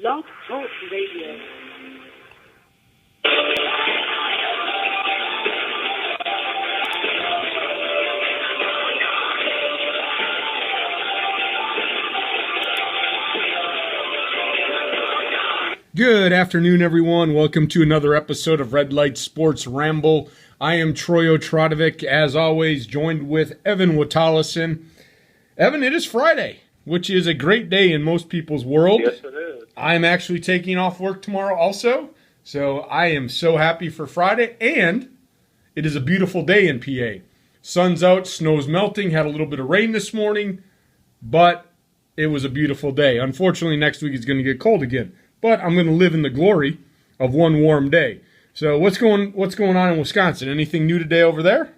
Light Sports Radio. Good afternoon, everyone. Welcome to another episode of Light Sports Ramble. I am Troy Otradovic, as always, joined with Evan Watallison. Evan, it is Friday, which is a great day in most people's world. Yes, it is. I'm actually taking off work tomorrow also, so I am so happy for Friday, and it is a beautiful day in PA. Sun's out, snow's melting, had a little bit of rain this morning, but it was a beautiful day. Unfortunately, next week it's going to get cold again. But I'm going to live in the glory of one warm day. So what's going on in Wisconsin? Anything new today over there?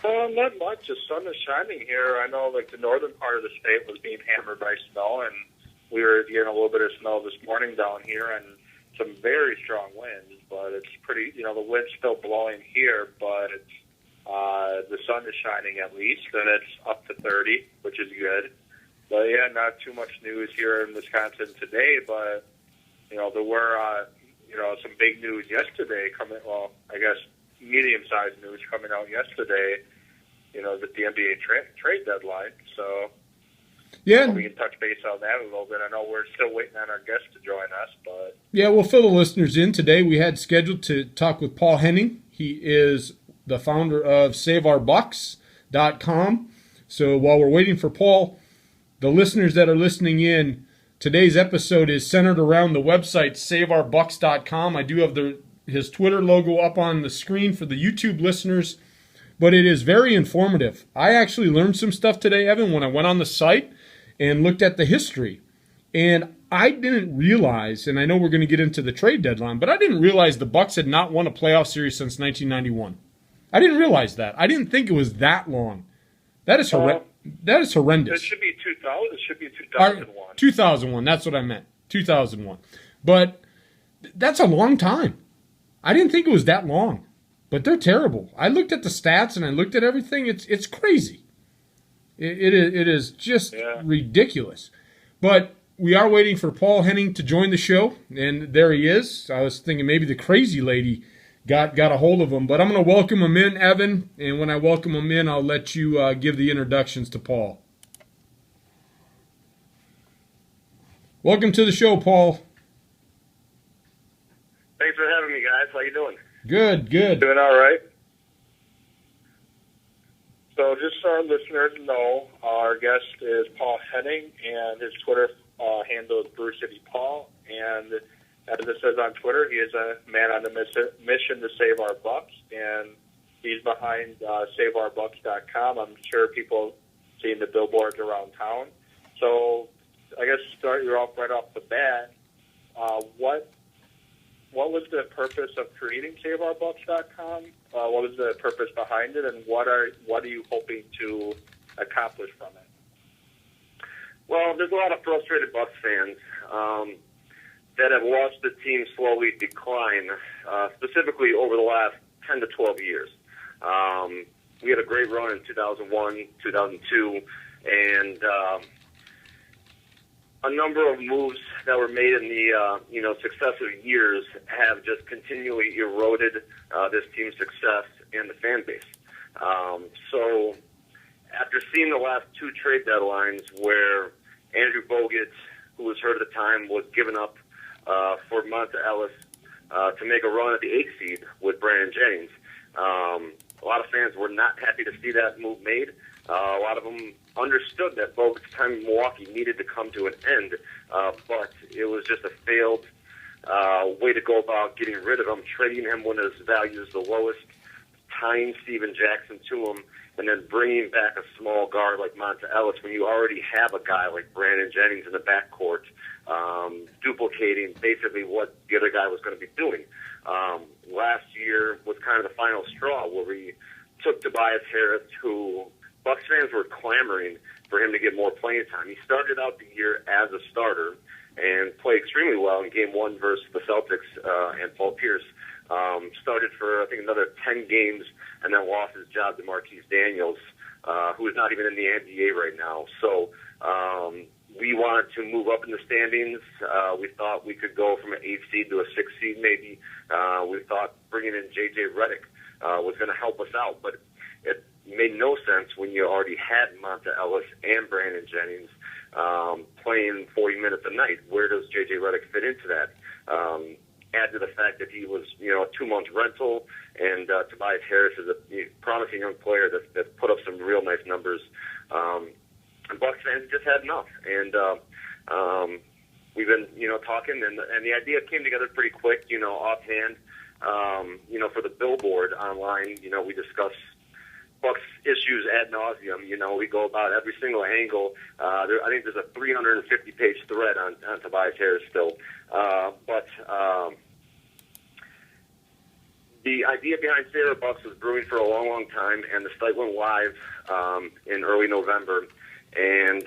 Not much. The sun is shining here. I know, like, the northern part of the state was being hammered by snow, and we were getting a little bit of snow this morning down here, and some very strong winds. But it's pretty, the wind's still blowing here, but it's the sun is shining at least, and it's up to 30, which is good. But, yeah, not too much news here in Wisconsin today, but, there were, some big news yesterday I guess medium-sized news coming out yesterday, with the NBA trade deadline. So, yeah, we can touch base on that a little bit. I know we're still waiting on our guest to join us, but... Yeah, we'll fill the listeners in today. We had scheduled to talk with Paul Henning. He is the founder of SaveOurBuckscom. So while we're waiting for Paul... The listeners that are listening in, today's episode is centered around the website SaveOurBucks.com. I do have his Twitter logo up on the screen for the YouTube listeners, but it is very informative. I actually learned some stuff today, Evan, when I went on the site and looked at the history. And I didn't realize, and I know we're going to get into the trade deadline, but I didn't realize the Bucks had not won a playoff series since 1991. I didn't realize that. I didn't think it was that long. That is horrendous. That is horrendous. It should be 2000. It should be 2001. 2001. That's what I meant. 2001. But that's a long time. I didn't think it was that long. But they're terrible. I looked at the stats and I looked at everything. It's crazy. It is just ridiculous. But we are waiting for Paul Henning to join the show, and there he is. I was thinking maybe the crazy lady got a hold of him. But I'm going to welcome him in, Evan. And when I welcome him in, I'll let you give the introductions to Paul. Welcome to the show, Paul. Thanks for having me, guys. How you doing? Good. Doing all right. So just so our listeners know, our guest is Paul Henning, and his Twitter handle is BrewCityPaul. And as it says on Twitter, he is a man on a mission to save our Bucks, and he's behind SaveOurBuckscom. I'm sure people seeing the billboards around town. So I guess to start you off right off the bat, what was the purpose of creating SaveOurBuckscom? What was the purpose behind it, and what are you hoping to accomplish from it? Well, there's a lot of frustrated Bucks fans that have watched the team slowly decline, specifically over the last 10 to 12 years. We had a great run in 2001, 2002, and a number of moves that were made in the successive years have just continually eroded this team's success and the fan base. So after seeing the last two trade deadlines where Andrew Bogut, who was hurt at the time, was given up for Monta Ellis to make a run at the 8th seed with Brandon Jennings. A lot of fans were not happy to see that move made. A lot of them understood that Bogut's time in Milwaukee needed to come to an end, but it was just a failed way to go about getting rid of him, trading him when his value is the lowest, tying Steven Jackson to him, and then bringing back a small guard like Monta Ellis when you already have a guy like Brandon Jennings in the backcourt, duplicating basically what the other guy was going to be doing. Last year was kind of the final straw where we took Tobias Harris, who Bucks fans were clamoring for him to get more playing time. He started out the year as a starter and played extremely well in Game 1 versus the Celtics and Paul Pierce. Started for, I think, another 10 games and then lost his job to Marquise Daniels, who is not even in the NBA right now. So we wanted to move up in the standings. We thought we could go from an 8th seed to a 6th seed maybe. We thought bringing in J.J. Redick was going to help us out, but it made no sense when you already had Monta Ellis and Brandon Jennings playing 40 minutes a night. Where does J.J. Redick fit into that? Add to the fact that he was, a 2-month rental, and Tobias Harris is a promising young player that put up some real nice numbers. And Bucks fans just had enough, and we've been, talking, and the idea came together pretty quick, offhand. For the billboard online, we discuss Bucks issues ad nauseum. We go about every single angle. I think there's a 350-page thread on Tobias Harris still. But the idea behind Save Our Bucks was brewing for a long, long time, and the site went live in early November. And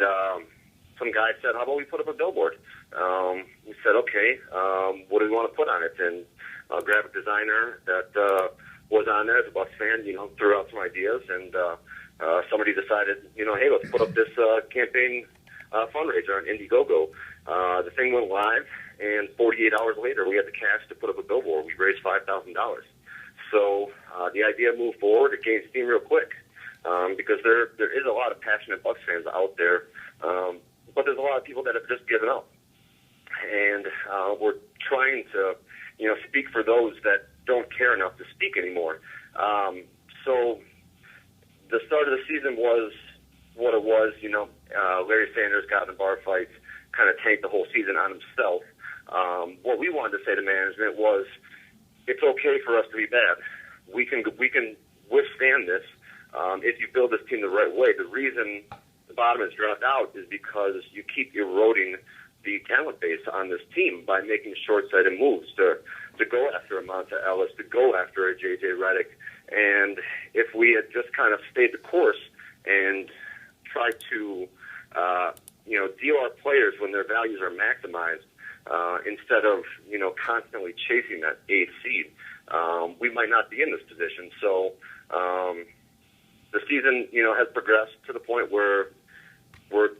some guy said, how about we put up a billboard? We said, okay, what do we want to put on it? And graphic designer that was on there as a Bucks fan, threw out some ideas, and somebody decided, hey, let's put up this campaign fundraiser on Indiegogo. The thing went live, and 48 hours later, we had the cash to put up a billboard. We raised $5,000. So the idea moved forward. It gained steam real quick because there is a lot of passionate Bucks fans out there, but there's a lot of people that have just given up. And we're trying to, speak for those that don't care enough to speak anymore. So the start of the season was what it was. Larry Sanders got in bar fights, kind of tanked the whole season on himself. What we wanted to say to management was, it's okay for us to be bad. We can withstand this if you build this team the right way. The reason the bottom has dropped out is because you keep eroding the talent base on this team by making short-sighted moves to go after a Monta Ellis, to go after a J.J. Redick. And if we had just kind of stayed the course and tried to, deal our players when their values are maximized, instead of, constantly chasing that 8th seed, we might not be in this position. So the season, has progressed to the point where we're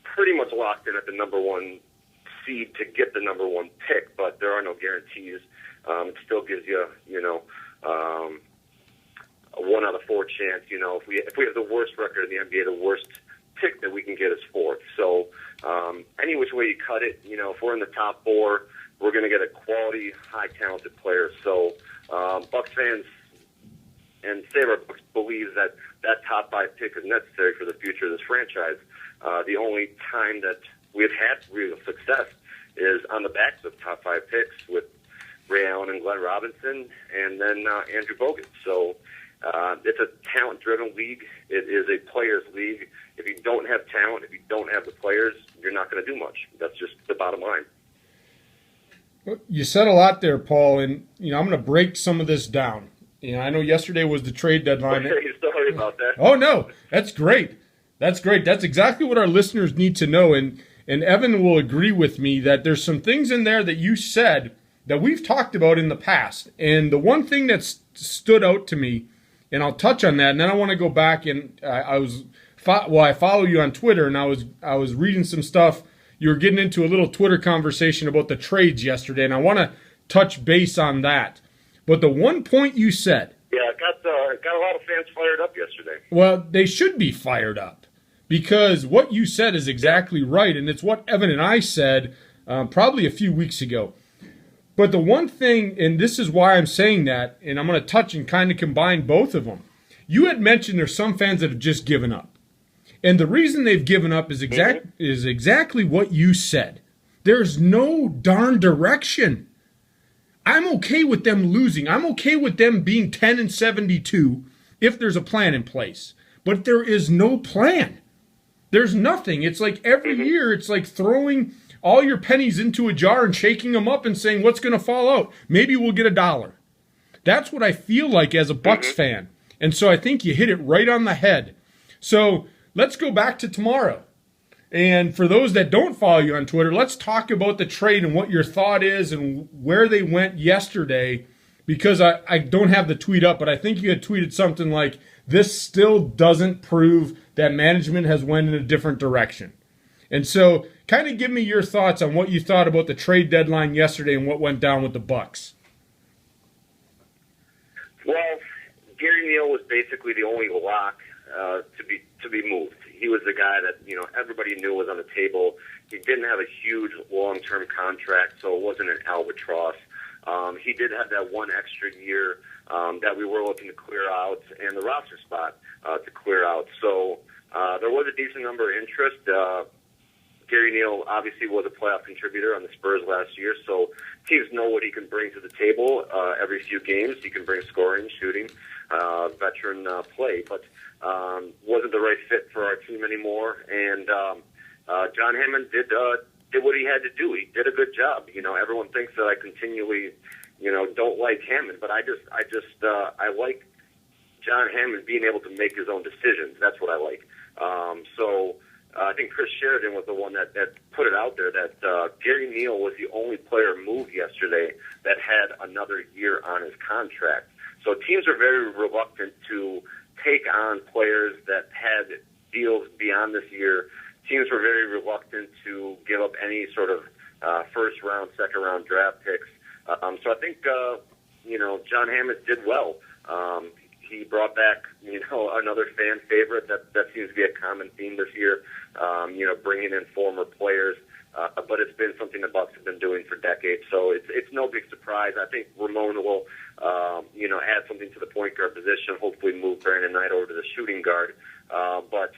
pretty much locked in at the number 1 seed to get the number 1 pick, but there are no guarantees. It still gives you, a 1 out of 4 chance. If we have the worst record in the NBA, the worst pick that we can get is 4th. So any which way you cut it, if we're in the top 4, we're going to get a quality, high talented player. So Bucks fans and Save Our Bucks believes that top 5 pick is necessary for the future of this franchise. The only time that we've had real success is on the backs of top 5 picks with Ray Allen and Glenn Robinson, and then Andrew Bogut. So it's a talent-driven league. It is a players' league. If you don't have talent, if you don't have the players, you're not going to do much. That's just the bottom line. You said a lot there, Paul, and I'm going to break some of this down. I know yesterday was the trade deadline. Sorry about that. Oh no, that's great. That's great. That's exactly what our listeners need to know, and Evan will agree with me that there's some things in there that you said that we've talked about in the past. And the one thing that stood out to me, and I'll touch on that, and then I want to go back, and I follow you on Twitter, and I was reading some stuff. You were getting into a little Twitter conversation about the trades yesterday, and I want to touch base on that. But the one point you said, got a lot of fans fired up yesterday. Well, they should be fired up, because what you said is exactly right, and it's what Evan and I said probably a few weeks ago. But the one thing, and this is why I'm saying that, and I'm going to touch and kind of combine both of them. You had mentioned there's some fans that have just given up. And the reason they've given up is exactly what you said. There's no darn direction. I'm okay with them losing. I'm okay with them being 10-72 if there's a plan in place. But there is no plan. There's nothing. It's like every year, it's like throwing all your pennies into a jar and shaking them up and saying, what's going to fall out? Maybe we'll get $1. That's what I feel like as a Bucks fan. And so I think you hit it right on the head. So let's go back to tomorrow. And for those that don't follow you on Twitter, let's talk about the trade and what your thought is and where they went yesterday, because I don't have the tweet up, but I think you had tweeted something like, this still doesn't prove that management has went in a different direction. And so kind of give me your thoughts on what you thought about the trade deadline yesterday and what went down with the Bucks. Well, Gary Neal was basically the only lock to be moved. He was the guy that everybody knew was on the table. He didn't have a huge long-term contract, so it wasn't an albatross. He did have that one extra year that we were looking to clear out, and the roster spot to clear out. So there was a decent number of interest. Gary Neal obviously was a playoff contributor on the Spurs last year, so teams know what he can bring to the table every few games. He can bring scoring, shooting, veteran play, but wasn't the right fit for our team anymore. And John Hammond did what he had to do. He did a good job. Everyone thinks that I continually, don't like Hammond, but I like John Hammond being able to make his own decisions. That's what I like. I think Chris Sheridan was the one that put it out there that Gary Neal was the only player moved yesterday that had another year on his contract. So teams are very reluctant to take on players that had deals beyond this year. Teams were very reluctant to give up any sort of first-round, second-round draft picks. So I think, John Hammond did well. He brought back, another fan favorite. That seems to be a common theme this year, bringing in former players. But it's been something the Bucks have been doing for decades. So it's no big surprise. I think Ramon will, add something to the point guard position, hopefully move Brandon Knight over to the shooting guard. But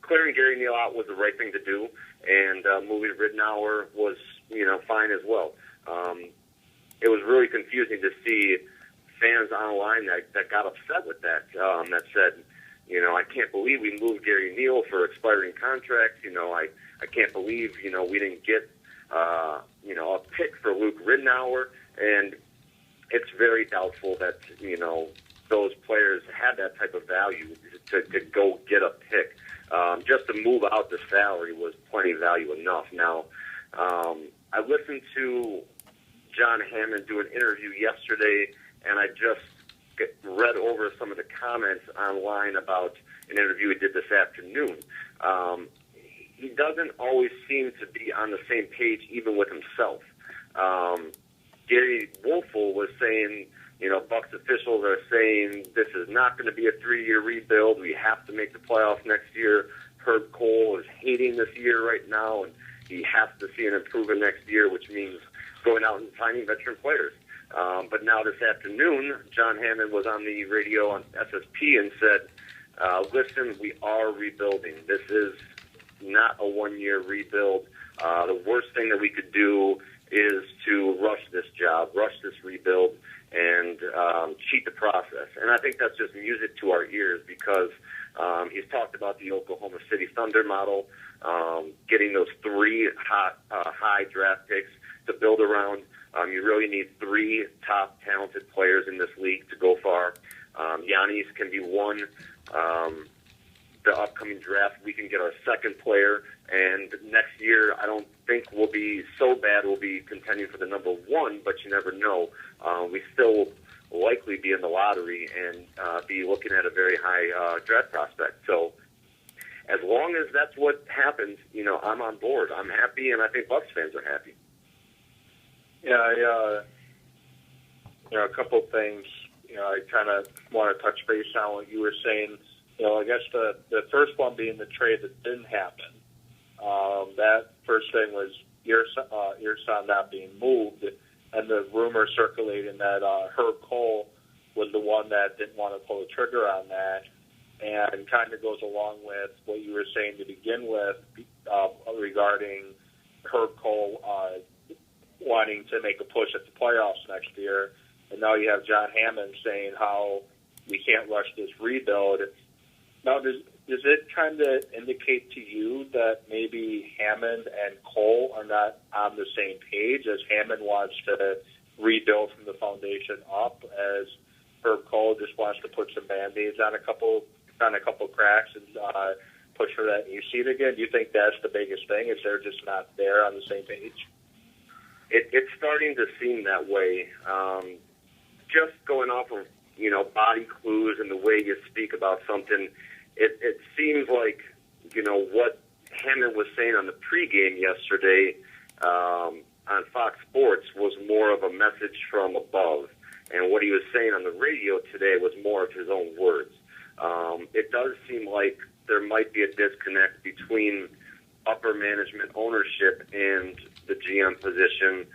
clearing Gary Neal out was the right thing to do, and moving Ridnour was, fine as well. It was really confusing to see fans online that got upset with that, that said, I can't believe we moved Gary Neal for expiring contracts. I can't believe, we didn't get, a pick for Luke Ridnour. And it's very doubtful that, those players had that type of value to go get a pick. Just to move out the salary was plenty of value enough. Now, I listened to John Hammond do an interview yesterday, and I just read over some of the comments online about an interview he did this afternoon. He doesn't always seem to be on the same page, even with himself. Gary Wolfel was saying, Bucks officials are saying this is not going to be a 3-year rebuild. We have to make the playoffs next year. Herb Cole is hating this year right now, and he has to see an improvement next year, which means going out and signing veteran players. But now this afternoon, John Hammond was on the radio on SSP and said, listen, we are rebuilding. This is not a 1-year rebuild. The worst thing that we could do is to rush this job, rush this rebuild, and cheat the process. And I think that's just music to our ears because he's talked about the Oklahoma City Thunder model, getting those 3 high draft picks to build around. You really need 3 top talented players in this league to go far. Giannis can be one. The upcoming draft, we can get our second player. And next year, I don't think we'll be so bad we'll be contending for the number 1, but you never know. We still will likely be in the lottery and be looking at a very high draft prospect. So as long as that's what happens, I'm on board. I'm happy, and I think Bucks fans are happy. Yeah, a couple of things. I kind of want to touch base on what you were saying. I guess the first one being the trade that didn't happen. That first thing was Earson not being moved, and the rumor circulating that Herb Cole was the one that didn't want to pull the trigger on that, and kind of goes along with what you were saying to begin with regarding Herb Cole wanting to make a push at the playoffs next year. And now you have John Hammond saying how we can't rush this rebuild. Now, does it kind of indicate to you that maybe Hammond and Cole are not on the same page, as Hammond wants to rebuild from the foundation up, as Herb Cole just wants to put some Band-Aids on a couple cracks and push for that new seat again? Do you think that's the biggest thing, is they're just not there on the same page? It's starting to seem that way. Just going off of, body clues and the way you speak about something, it seems like, what Hammond was saying on the pregame yesterday on Fox Sports was more of a message from above. And what he was saying on the radio today was more of his own words. It does seem like there might be a disconnect between upper management ownership and the GM position.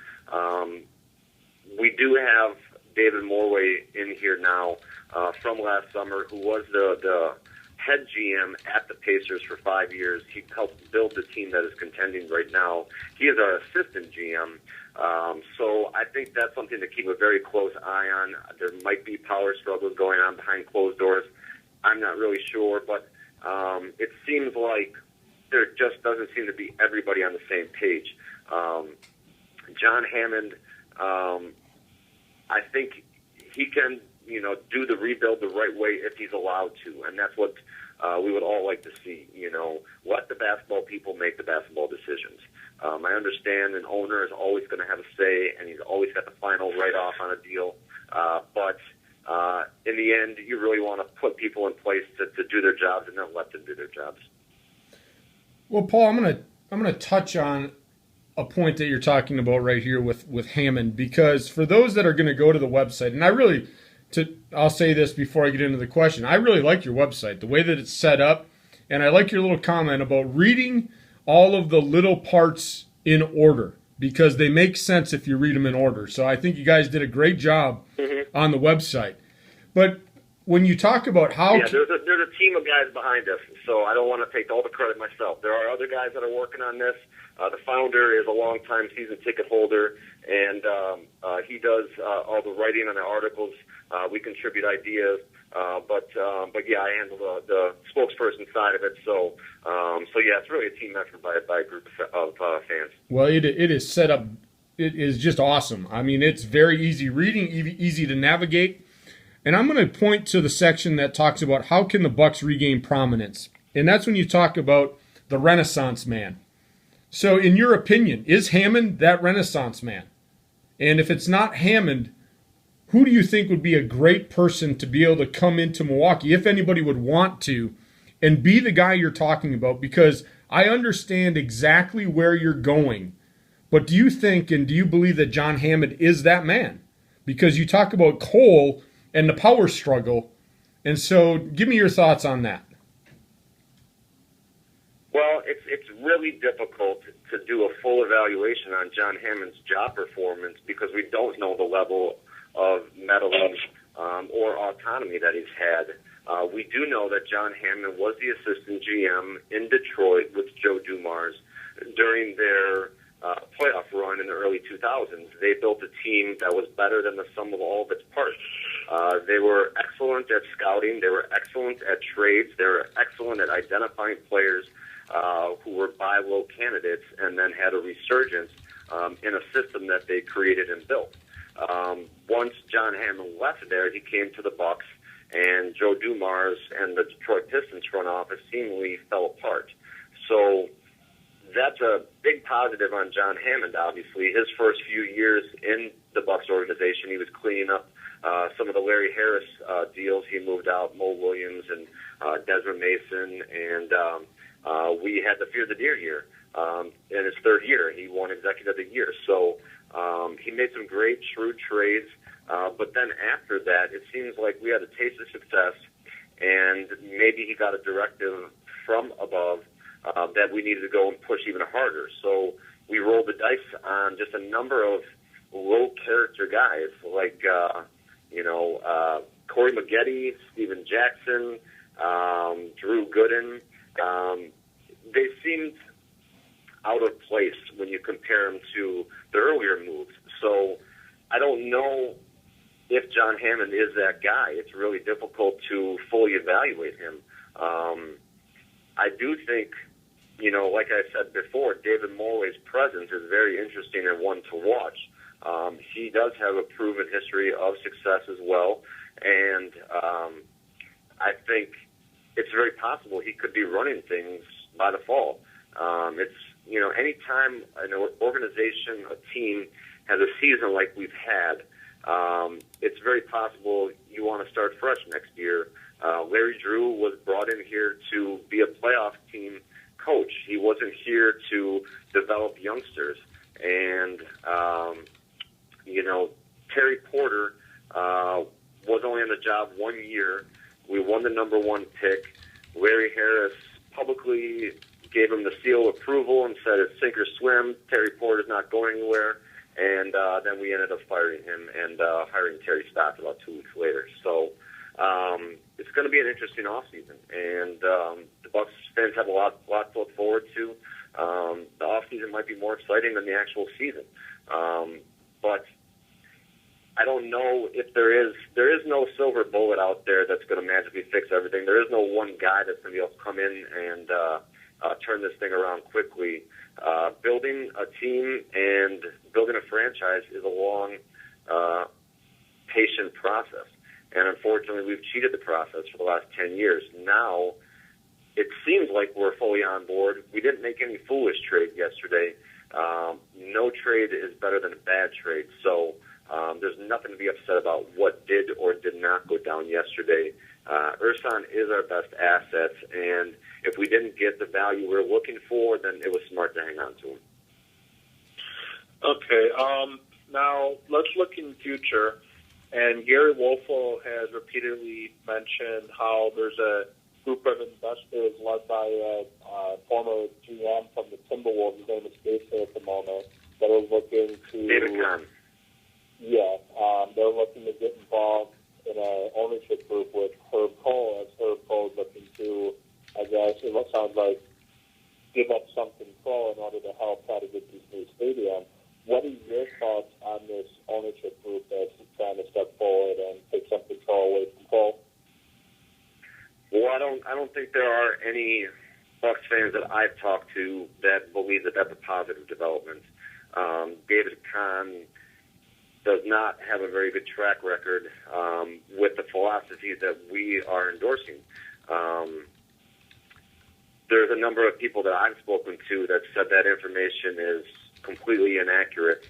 We do have David Morway in here now from last summer, who was the head GM at the Pacers for 5 years. He helped build the team that is contending right now. He is our assistant GM. So I think that's something to keep a very close eye on. There might be power struggles going on behind closed doors. I'm not really sure, but it seems like there just doesn't seem to be everybody on the same page. John Hammond, I think he can, do the rebuild the right way if he's allowed to, and that's what we would all like to see. Let the basketball people make the basketball decisions. I understand an owner is always going to have a say, and he's always got the final write-off on a deal. But in the end, you really want to put people in place to do their jobs and not let them do their jobs. Well, Paul, I'm gonna touch on a point that you're talking about right here with Hammond, because for those that are going to go to the website, and I'll say this before I get into the question, I really like your website, the way that it's set up, and I like your little comment about reading all of the little parts in order, because they make sense if you read them in order. So I think you guys did a great job on the website. But when you talk about how... Yeah, there's a team of guys behind us, so I don't want to take all the credit myself. There are other guys that are working on this. The founder is a longtime season ticket holder, and he does all the writing on the articles. We contribute ideas, but yeah, I handle the spokesperson side of it. So yeah, it's really a team effort by a group of fans. Well, it is set up. It is just awesome. I mean, it's very easy reading, easy to navigate. And I'm going to point to the section that talks about how can the Bucks regain prominence, and that's when you talk about the Renaissance man. So, in your opinion, is Hammond that Renaissance man? And if it's not Hammond, who do you think would be a great person to be able to come into Milwaukee, if anybody would want to, and be the guy you're talking about? Because I understand exactly where you're going, but do you think and do you believe that John Hammond is that man? Because you talk about Cole and the power struggle, and so give me your thoughts on that. Well, it's really difficult to do a full evaluation on John Hammond's job performance because we don't know the level of meddling or autonomy that he's had. We do know that John Hammond was the assistant GM in Detroit with Joe Dumars during their playoff run in the early 2000s. They built a team that was better than the sum of all of its parts. They were excellent at scouting. They were excellent at trades. They were excellent at identifying players who were buy low candidates, and then had a resurgence in a system that they created and built. Once John Hammond left there, he came to the Bucks, and Joe Dumars and the Detroit Pistons front office seemingly fell apart. So that's a big positive on John Hammond, obviously. His first few years in the Bucks organization, he was cleaning up some of the Larry Harris deals. He moved out Mo Williams and Desmond Mason, and we had the Fear the Deer year. In his third year, he won Executive of the Year. So he made some great, shrewd trades. But then after that, it seems like we had a taste of success, and maybe he got a directive from above that we needed to go and push even harder. So we rolled the dice on just a number of low-character guys like, Corey Maggette, Steven Jackson, Drew Gooden. They seemed out of place when you compare them to the earlier moves. So I don't know if John Hammond is that guy. It's really difficult to fully evaluate him. I do think, like I said before, David Morway's presence is very interesting and one to watch. He does have a proven history of success as well, and I think it's very possible he could be running things by the fall. Any time an organization, a team, has a season like we've had, it's very possible you want to start fresh next year. Larry Drew was brought in here to be a playoff team coach. He wasn't here to develop youngsters. And, Terry Porter was only on the job 1 year. We won the number 1 pick. Larry Harris publicly gave him the seal of approval and said it's sink or swim. Terry Porter's not going anywhere. And then we ended up firing him and hiring Terry Stotts about 2 weeks later. So it's going to be an interesting offseason. And the Bucs fans have a lot to look forward to. The offseason might be more exciting than the actual season. But I don't know if there is no silver bullet out there that's going to magically fix everything. There is no one guy that's going to be able to come in and turn this thing around quickly. Building a team and building a franchise is a long, patient process. And unfortunately, we've cheated the process for the last 10 years. Now, it seems like we're fully on board. We didn't make any foolish trade yesterday. No trade is better than a bad trade. So there's nothing to be upset about what did or did not go down yesterday. Ersan is our best asset, and if we didn't get the value we were looking for, then it was smart to hang on to him. Okay, now let's look in the future. And Gary Wolfel has repeatedly mentioned how there's a group of investors led by a former GM from the Timberwolves, his name is Jason at the moment, that are looking to... David Kahn. Yeah, they're looking to get involved in an ownership group with Herb Cole, as Herb Cole is looking to, I guess, it sounds like, give up some control in order to help try to get this new stadium. What are your thoughts on this ownership group that's trying to step forward and take some control away from Cole? Well, I don't think there are any Bucs fans that I've talked to that believe that that's a positive development. David Kahn does not have a very good track record with the philosophies that we are endorsing. There's a number of people that I've spoken to that said that information is completely inaccurate.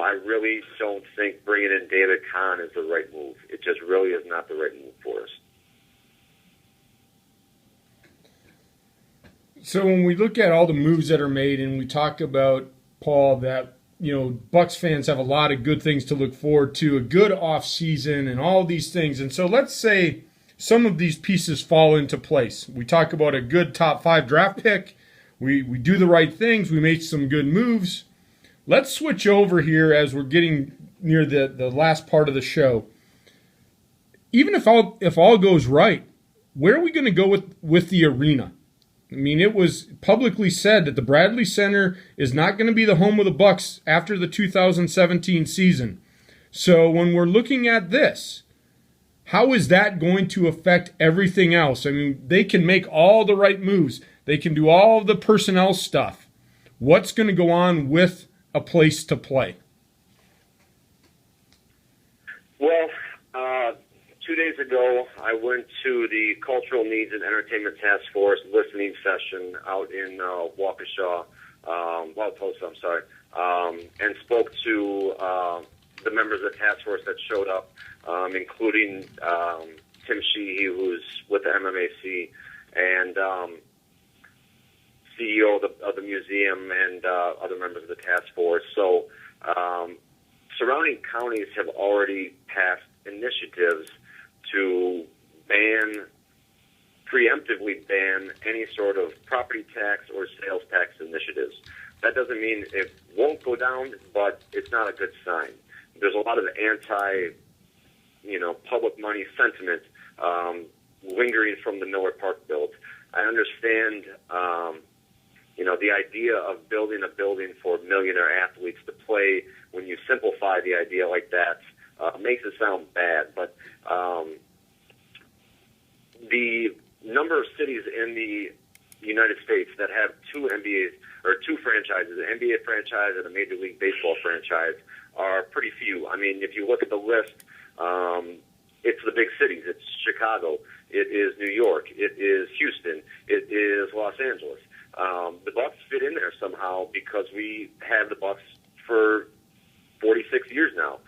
I really don't think bringing in David Kahn is the right move. It just really is not the right move for us. So when we look at all the moves that are made, and we talk about, Paul, that Bucs fans have a lot of good things to look forward to, a good off season and all these things. And so let's say some of these pieces fall into place. We talk about a good top 5 draft pick. We do the right things. We make some good moves. Let's switch over here as we're getting near the last part of the show. Even if all goes right, where are we going to go with the arena? I mean, it was publicly said that the Bradley Center is not going to be the home of the Bucs after the 2017 season. So when we're looking at this, how is that going to affect everything else? I mean, they can make all the right moves. They can do all of the personnel stuff. What's going to go on with a place to play? Well, 2 days ago, I went to the Cultural Needs and Entertainment Task Force listening session out in Waukesha, and spoke to the members of the task force that showed up, including Tim Sheehy, who's with the MMAC, and CEO of the museum, and other members of the task force. So surrounding counties have already passed initiatives to preemptively ban any sort of property tax or sales tax initiatives. That doesn't mean it won't go down, but it's not a good sign. There's a lot of public money sentiment lingering from the Miller Park build. I understand, the idea of building a building for millionaire athletes to play. When you simplify the idea like that, makes it sound bad, but the number of cities in the United States that have two franchises, an NBA franchise and a Major League Baseball franchise, are pretty few. I mean, if you look at the list, it's the big cities. It's Chicago. It is New York. It is Houston. It is Los Angeles. The Bucs fit in there somehow because we have the Bucs for 46 years now.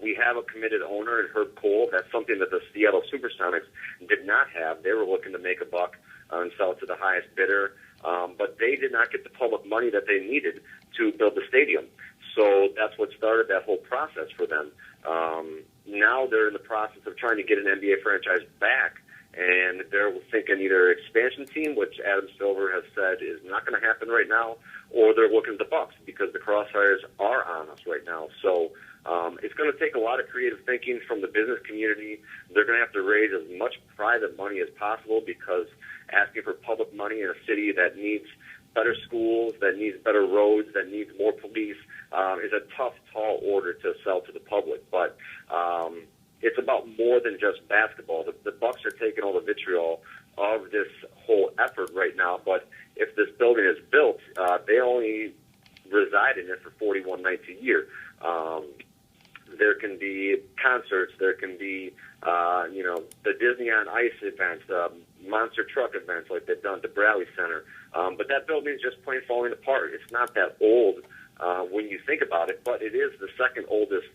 We have a committed owner in Herb Cole. That's something that the Seattle Supersonics did not have. They were looking to make a buck and sell it to the highest bidder, but they did not get the public money that they needed to build the stadium. So that's what started that whole process for them. Now they're in the process of trying to get an NBA franchise back, and they're thinking either expansion team, which Adam Silver has said is not going to happen right now, or they're looking at the Bucks because the crosshairs are on us right now. So it's going to take a lot of creative thinking from the business community. They're going to have to raise as much private money as possible because asking for public money in a city that needs better schools, that needs better roads, that needs more police is a tough, tall order to sell to the public. But it's about more than just basketball. The Bucks are taking all the vitriol of this whole effort right now. But if this building is built, they only reside in it for 41 nights a year. There can be concerts. There can be, the Disney on Ice events, monster truck events like they've done at the Bradley Center. But that building is just plain falling apart. It's not that old when you think about it, but it is the second oldest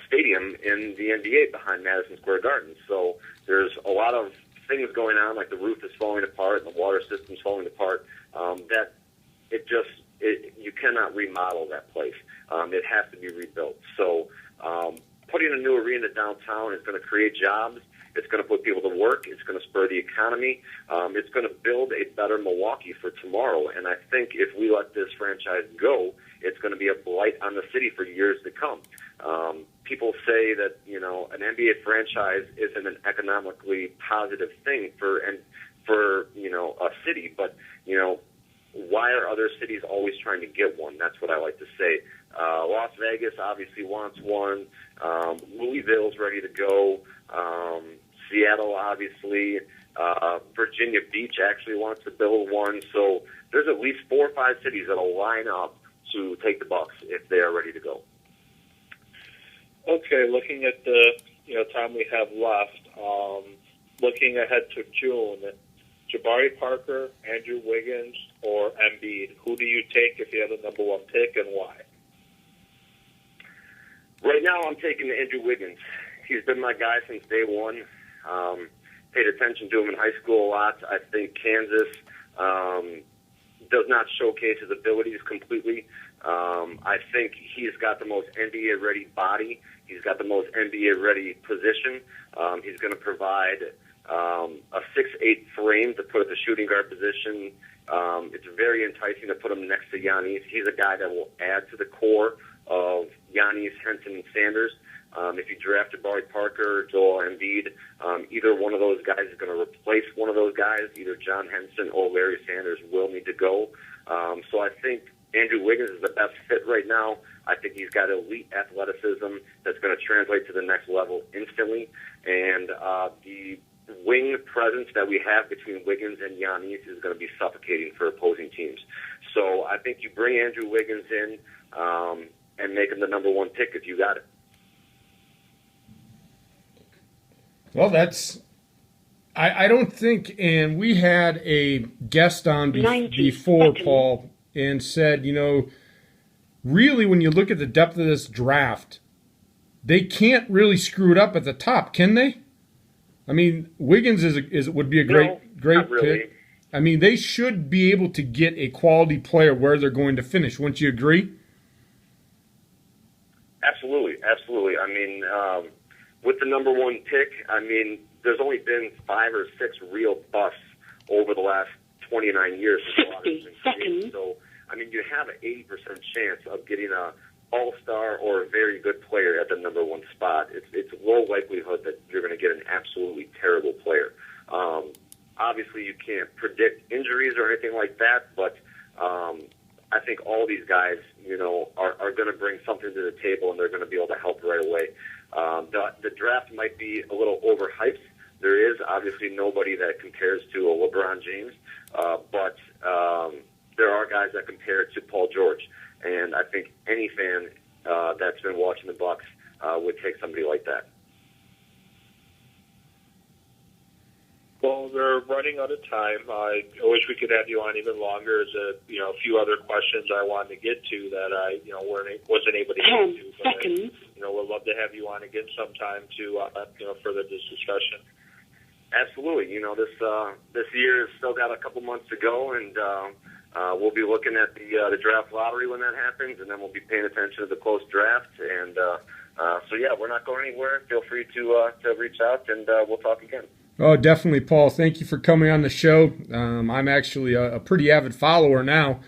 stadium in the NBA behind Madison Square Garden. So there's a lot of things going on, like the roof is falling apart and the water system's falling apart, that you cannot remodel that place. It has to be rebuilt. So putting a new arena downtown is going to create jobs. It's going to put people to work. It's going to spur the economy. It's going to build a better Milwaukee for tomorrow. And I think if we let this franchise go, it's going to be a blight on the city for years to come. People say that, an NBA franchise isn't an economically positive thing for a city, but, why are other cities always trying to get one? That's what I like to say. Las Vegas obviously wants one. Louisville's ready to go. Seattle, obviously. Virginia Beach actually wants to build one. So there's at least 4 or 5 cities that'll line up to take the Bucks if they are ready to go. Okay, looking at the time we have left, looking ahead to June, Jabari Parker, Andrew Wiggins, or Embiid, who do you take if you have the number 1 pick, and why? Right now, I'm taking Andrew Wiggins. He's been my guy since day one. Paid attention to him in high school a lot. I think Kansas does not showcase his abilities completely. I think he's got the most NBA-ready body. He's got the most NBA-ready position. He's going to provide a 6'8" frame to put at the shooting guard position. It's very enticing to put him next to Giannis. He's a guy that will add to the core of Giannis, Henson, and Sanders. If you draft Jabari Parker or Joel Embiid, either one of those guys is going to replace one of those guys. Either John Henson or Larry Sanders will need to go. So I think Andrew Wiggins is the best fit right now. I think he's got elite athleticism that's going to translate to the next level instantly. And the wing presence that we have between Wiggins and Giannis is going to be suffocating for opposing teams. So I think you bring Andrew Wiggins in and make him the number 1 pick if you got it. Well, I don't think, and we had a guest on before, Paul, and said, really when you look at the depth of this draft, they can't really screw it up at the top, can they? I mean, Wiggins would be a great really. pick. I mean, they should be able to get a quality player where they're going to finish. Wouldn't you agree? Absolutely. I mean, with the number 1 pick, I mean, there's only been 5 or 6 real busts over the last 29 years. 60 seconds. So, I mean, you have an 80% chance of getting a all-star or a very good player at the number 1 spot. It's low likelihood that you're going to get an absolutely terrible player. Obviously, you can't predict injuries or anything like that, but I think all these guys, are going to bring something to the table, and they're going to be able to help right away. The draft might be a little overhyped. There is obviously nobody that compares to a LeBron James, but there are guys that compare to Paul George. And I think any fan that's been watching the Bucks would take somebody like that. Well, we're running out of time. I wish we could have you on even longer. There's a few other questions I wanted to get to that I wasn't able to get to. 10 seconds. We'd love to have you on again sometime to further this discussion. Absolutely. This year has still got a couple months to go, and we'll be looking at the draft lottery when that happens, and then we'll be paying attention to the close draft. And we're not going anywhere. Feel free to reach out, and we'll talk again. Oh, definitely, Paul. Thank you for coming on the show. I'm actually a pretty avid follower now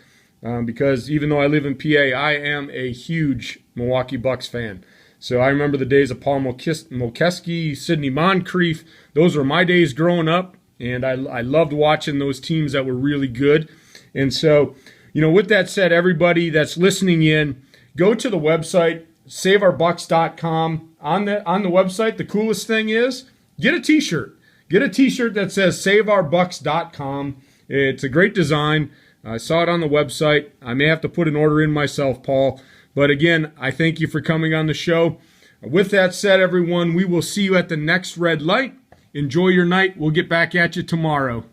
because even though I live in PA, I am a huge Milwaukee Bucks fan. So I remember the days of Paul Molkeski, Sidney Moncrief. Those were my days growing up, and I loved watching those teams that were really good. And so, with that said, everybody that's listening in, go to the website, SaveOurBuckscom. On the website, the coolest thing is get a T-shirt. Get a T-shirt that says SaveOurBuckscom. It's a great design. I saw it on the website. I may have to put an order in myself, Paul. But again, I thank you for coming on the show. With that said, everyone, we will see you at the next red light. Enjoy your night. We'll get back at you tomorrow.